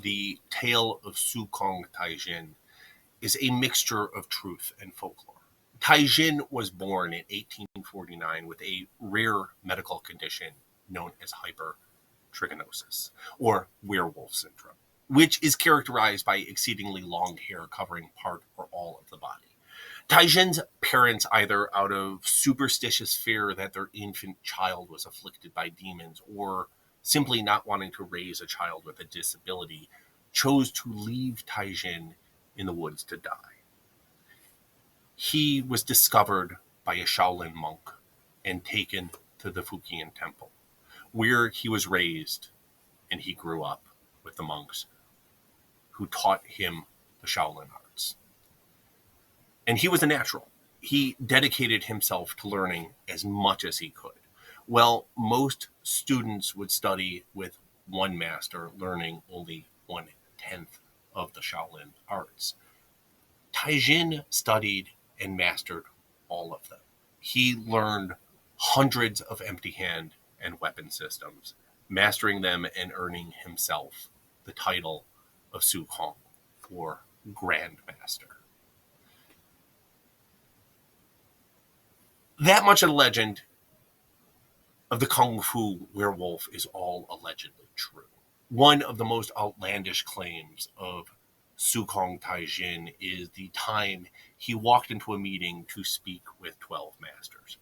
the tale of Kong Tai Djin is a mixture of truth and folklore. Tai Djin was born in 1849 with a rare medical condition known as hypertrichosis, or werewolf syndrome, which is characterized by exceedingly long hair covering part or all of the body. Tai Djin's parents, either out of superstitious fear that their infant child was afflicted by demons or simply not wanting to raise a child with a disability, chose to leave Tai Djin in the woods to die. He was discovered by a Shaolin monk and taken to the Fukan Temple, where he was raised and he grew up with the monks who taught him the Shaolin arts. And he was a natural. He dedicated himself to learning as much as he could. Well, most students would study with one master, learning only 1/10 of the Shaolin arts. Tai Djin studied and mastered all of them. He learned hundreds of empty hand and weapon systems, mastering them and earning himself the title of Fukien, or Grandmaster. That much of the legend of the Kung Fu werewolf is all allegedly true. One of the most outlandish claims of Kong Tai Djin is the time he walked into a meeting to speak with 12 masters.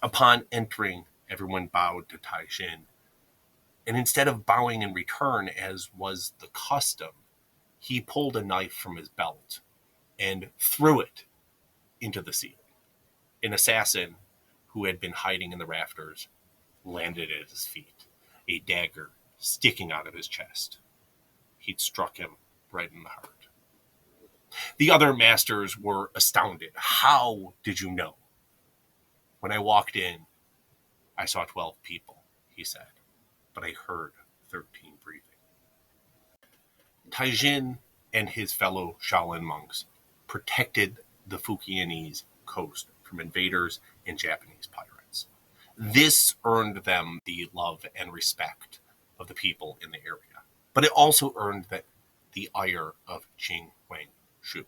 Upon entering, everyone bowed to Tai Djin, and instead of bowing in return, as was the custom, he pulled a knife from his belt and threw it into the ceiling. An assassin who had been hiding in the rafters landed at his feet, a dagger sticking out of his chest. He'd struck him right in the heart. The other masters were astounded. "How did you know?" "When I walked in, I saw 12 people," he said, "but I heard 13 breathing." Tai Djin and his fellow Shaolin monks protected the Fukienese coast from invaders and Japanese pirates. This earned them the love and respect of the people in the area, but it also earned the ire of Qing Wang Shu,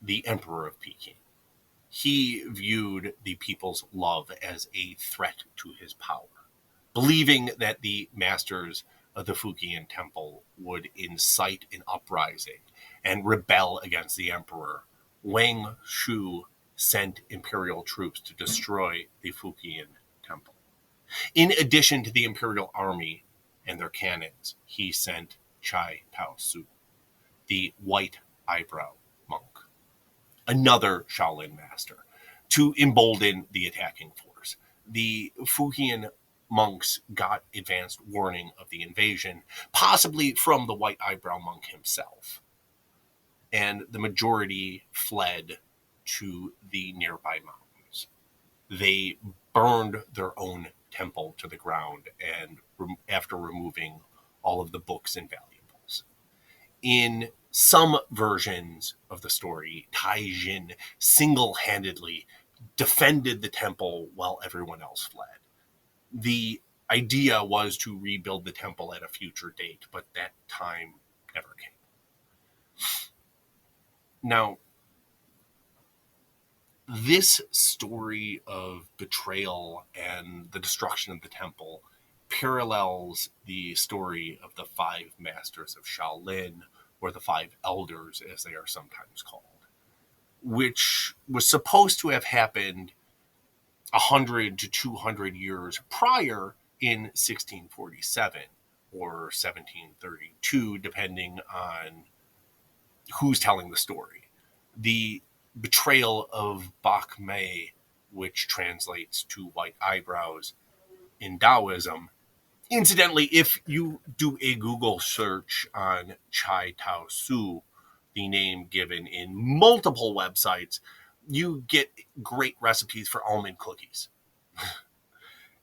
the emperor of Peking. He viewed the people's love as a threat to his power, believing that the masters of the Fukan Temple would incite an uprising and rebel against the emperor. Wang Shu sent Imperial troops to destroy the Fukan Temple. In addition to the Imperial army and their cannons, he sent Chai Tao Su, the white eyebrow monk, another Shaolin master, to embolden the attacking force. The Fukien monks got advanced warning of the invasion, possibly from the white eyebrow monk himself, and the majority fled to the nearby mountains. They burned their own temple to the ground, and after removing all of the books and valuables. In some versions of the story, Tai Djin single-handedly defended the temple while everyone else fled. The idea was to rebuild the temple at a future date, but that time never came. Now, this story of betrayal and the destruction of the temple parallels the story of the 5 masters of Shaolin, or the 5 elders as they are sometimes called, which was supposed to have happened 100 to 200 years prior in 1647 or 1732, depending on who's telling the story. The betrayal of Bak Mei, which translates to white eyebrows in Taoism. Incidentally, if you do a Google search on Chai Tao Su, the name given in multiple websites, you get great recipes for almond cookies.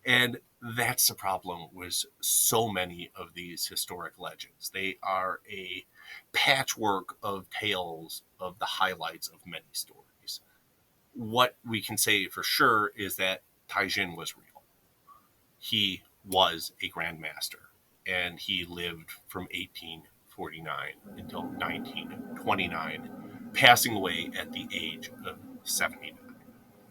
And that's the problem with so many of these historic legends. They are a patchwork of tales of the highlights of many stories. What we can say for sure is that Tai Djin was real. He was a grandmaster, and he lived from 1849 1949 until 1929, passing away at the age of 79.